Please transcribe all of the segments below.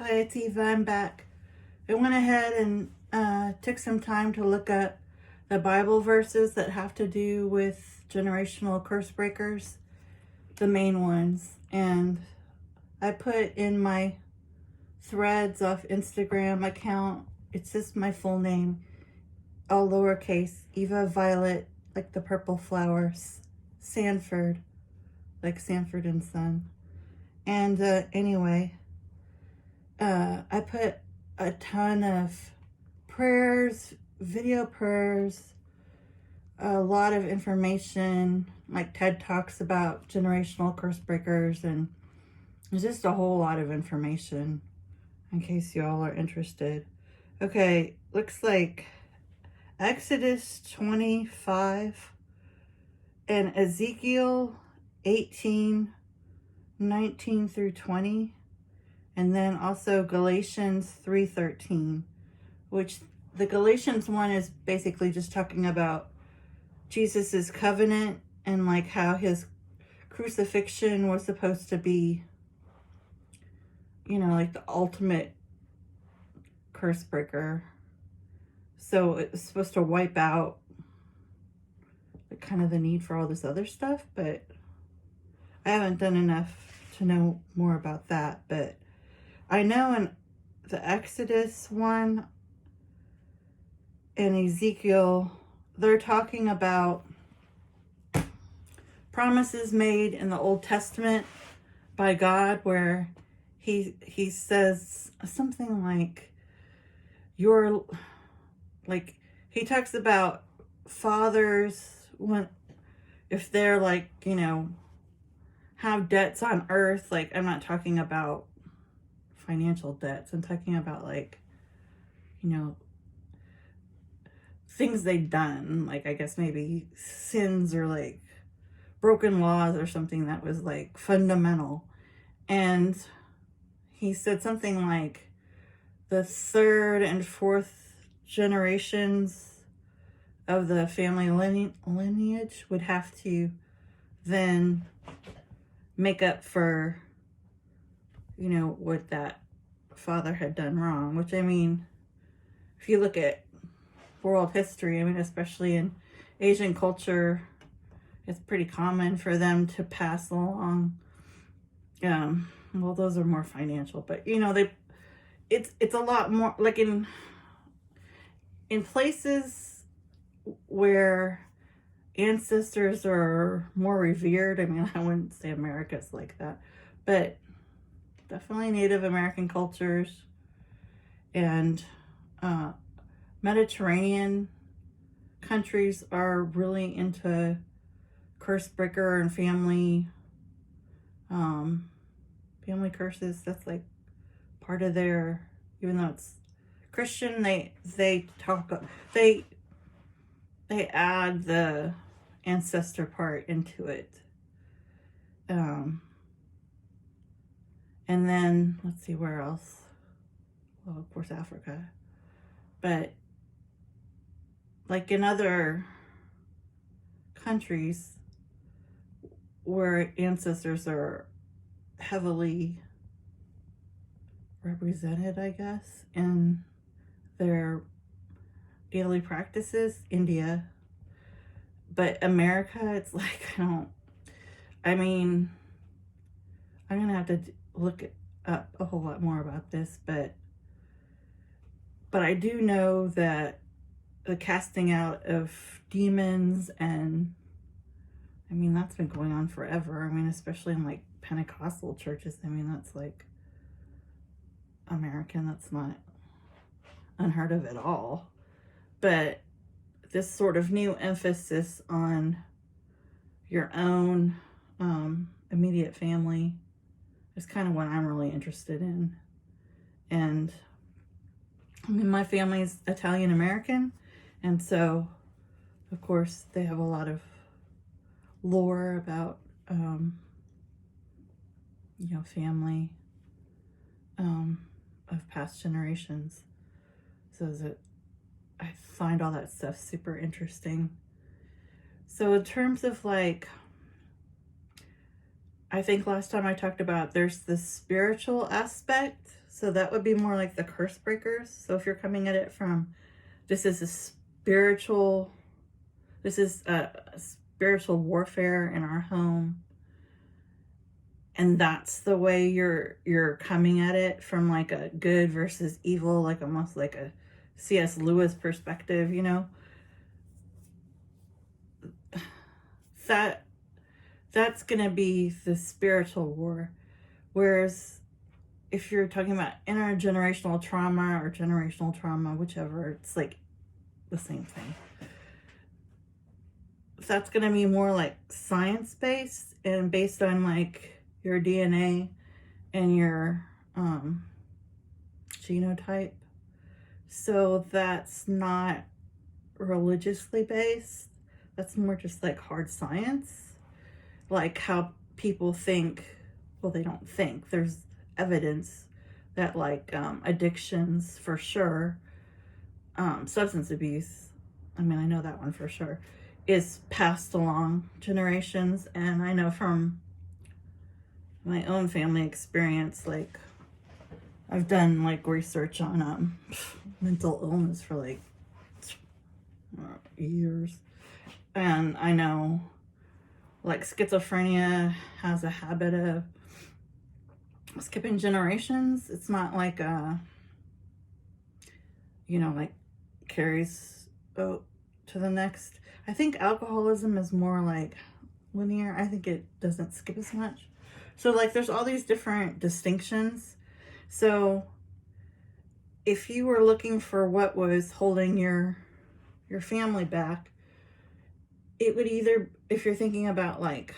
Hi, it's Eva. I'm back. I went ahead and took some time to look up the Bible verses that have to do with generational curse breakers, the main ones. And I put in my threads off Instagram account, it's just my full name, all lowercase, Eva Violet, like the purple flowers, Sanford, like Sanford and Son. And anyway, I put a ton of prayers, video prayers, a lot of information, like TED Talks about generational curse breakers, and there's just a whole lot of information in case you all are interested. Okay, looks like Exodus 25 and Ezekiel 18:19 through 20. And then also Galatians 3:13, which the Galatians one is basically just talking about Jesus's covenant and like how his crucifixion was supposed to be, like the ultimate curse breaker. So it's supposed to wipe out like kind of the need for all this other stuff, but I haven't done enough to know more about that. But I know in the Exodus one and Ezekiel, they're talking about promises made in the Old Testament by God where he says something like he talks about fathers if they're have debts on earth. Like, I'm not talking about financial debts. I'm talking about things they've done, like I guess maybe sins or like broken laws or something that was like fundamental. And he said something like the third and fourth generations of the family lineage would have to then make up for what that father had done wrong. Which, I mean, if you look at world history, I mean, especially in Asian culture, it's pretty common for them to pass along, well, those are more financial, but it's a lot more like in places where ancestors are more revered. I mean, I wouldn't say America's like that, but definitely Native American cultures and Mediterranean countries are really into curse breaker and family curses. That's like part of their, even though it's Christian, they add the ancestor part into it. And then let's see where else. Well, of course, Africa. But like in other countries where ancestors are heavily represented, I guess, in their daily practices, India. But America, it's like, I'm gonna have to look up a whole lot more about this, but I do know that the casting out of demons, and I mean, that's been going on forever. I mean, especially in like Pentecostal churches. I mean, that's like American, that's not unheard of at all. But this sort of new emphasis on your own immediate family is kind of what I'm really interested in. And I mean, my family's Italian American, and so of course they have a lot of lore about family of past generations, so that I find all that stuff super interesting. So in terms of like, I think last time I talked about there's the spiritual aspect So that would be more like the curse breakers. So if you're coming at it from, this is a spiritual, this is a spiritual warfare in our home, and that's the way you're coming at it, from like a good versus evil, like almost like a C.S. Lewis perspective, you know, that's gonna be the spiritual war. Whereas if you're talking about intergenerational trauma or generational trauma, whichever, it's like the same thing. That's going to be more like science-based and based on like your DNA and your genotype. So that's not religiously based. That's more just like hard science. Like how people think, well, they don't think. There's evidence that like addictions for sure, substance abuse, I mean, I know that one for sure, is passed along generations. And I know from my own family experience, like I've done like research on mental illness for like years, and I know like schizophrenia has a habit of skipping generations. It's not like like carries to the next. I think alcoholism is more like linear. I think it doesn't skip as much. So like there's all these different distinctions. So if you were looking for what was holding your family back, it would either, if you're thinking about like,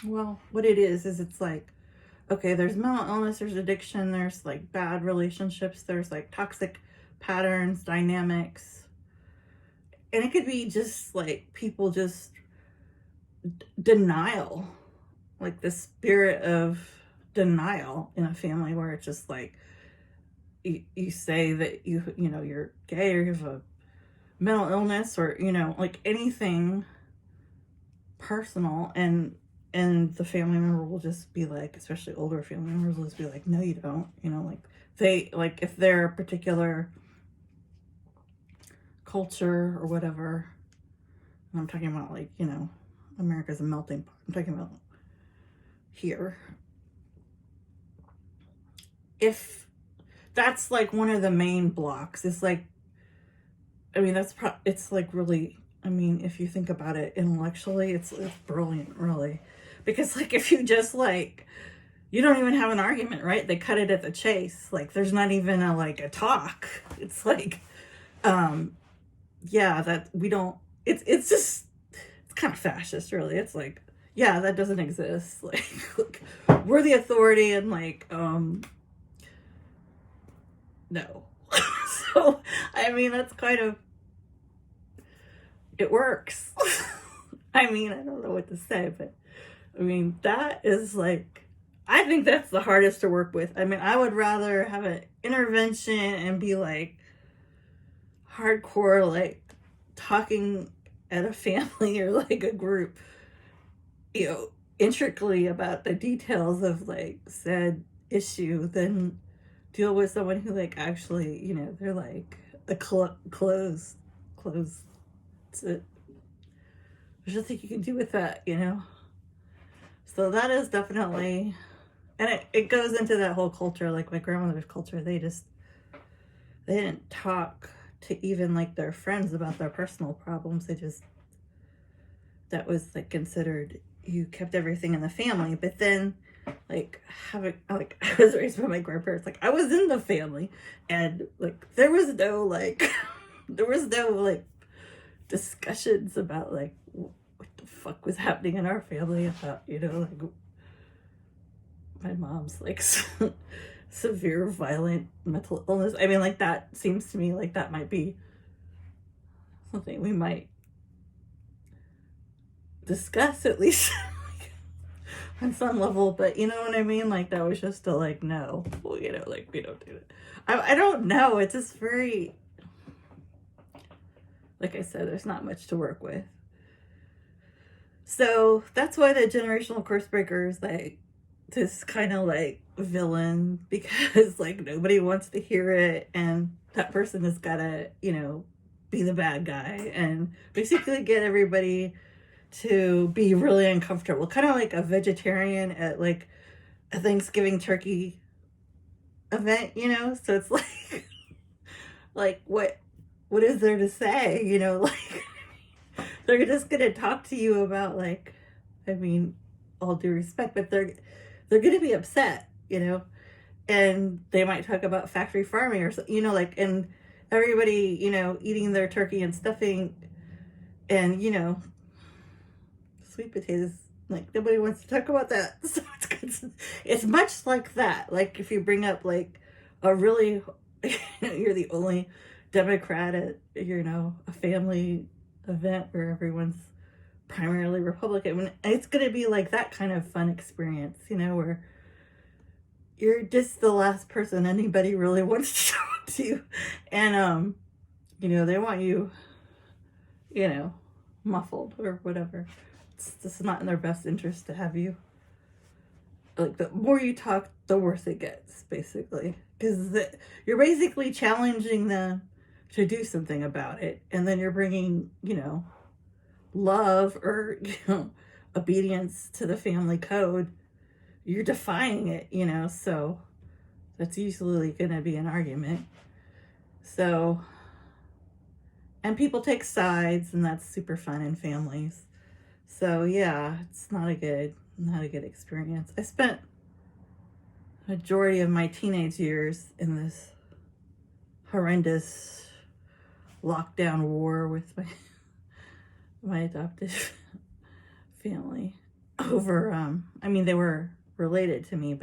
well, what it is it's like, okay, there's mental illness, there's addiction, there's like bad relationships, there's like toxic patterns, dynamics. And it could be just like people just denial, like the spirit of denial in a family, where it's just like you say that you're gay or you have a mental illness or like anything personal, and the family member will just be like, especially older family members will just be like, no you don't, like they, like if they're a particular culture or whatever. I'm talking about like, America's a melting pot. I'm talking about here. If that's like one of the main blocks, it's like, I mean, it's like really, I mean, if you think about it intellectually, it's brilliant, really. Because like if you just like, you don't even have an argument, right? They cut it at the chase. Like there's not even a talk. It's like, yeah, that we don't, it's just, it's kind of fascist, really. It's like, yeah, that doesn't exist. Like we're the authority, and like, no. So, I mean, that's kind of, it works. I mean, I don't know what to say, but I mean, that is like, I think that's the hardest to work with. I mean, I would rather have an intervention and be like hardcore, like talking at a family or like a group, intricately about the details of like said issue, than deal with someone who like actually, they're like a close. That's it. There's nothing you can do with that, So that is definitely, and it goes into that whole culture, like my grandmother's culture. They didn't talk to even like their friends about their personal problems. That was like considered, you kept everything in the family. But then like I was raised by my grandparents, like I was in the family, and like there was no like discussions about like what the fuck was happening in our family, about like my mom's like severe violent mental illness. I mean, like that seems to me like that might be something we might discuss, at least on some level. But you know what I mean, like that was just to like, no, well, like we don't do it. I don't know, it's just very, like I said, there's not much to work with. So that's why the generational curse breakers, like this kind of like villain because like nobody wants to hear it, and that person has got to, be the bad guy and basically get everybody to be really uncomfortable, kind of like a vegetarian at like a Thanksgiving turkey event, so it's like like what is there to say, like they're just gonna talk to you about like, I mean, all due respect, but they're gonna be upset, and they might talk about factory farming or something, like, and everybody, eating their turkey and stuffing and, sweet potatoes, like nobody wants to talk about that. So it's much like that. Like if you bring up like a really, you're the only Democrat at, a family event where everyone's primarily Republican. It's going to be like that kind of fun experience, where you're just the last person anybody really wants to talk to. And, they want you, muffled or whatever. It's not in their best interest to have you. Like, the more you talk, the worse it gets, basically. Because you're basically challenging them to do something about it. And then you're bringing, love or, obedience to the family code. You're defying it, so that's usually going to be an argument. So, and people take sides, and that's super fun in families. So yeah, it's not a good experience. I spent the majority of my teenage years in this horrendous lockdown war with my adopted family over, I mean, they were related to me,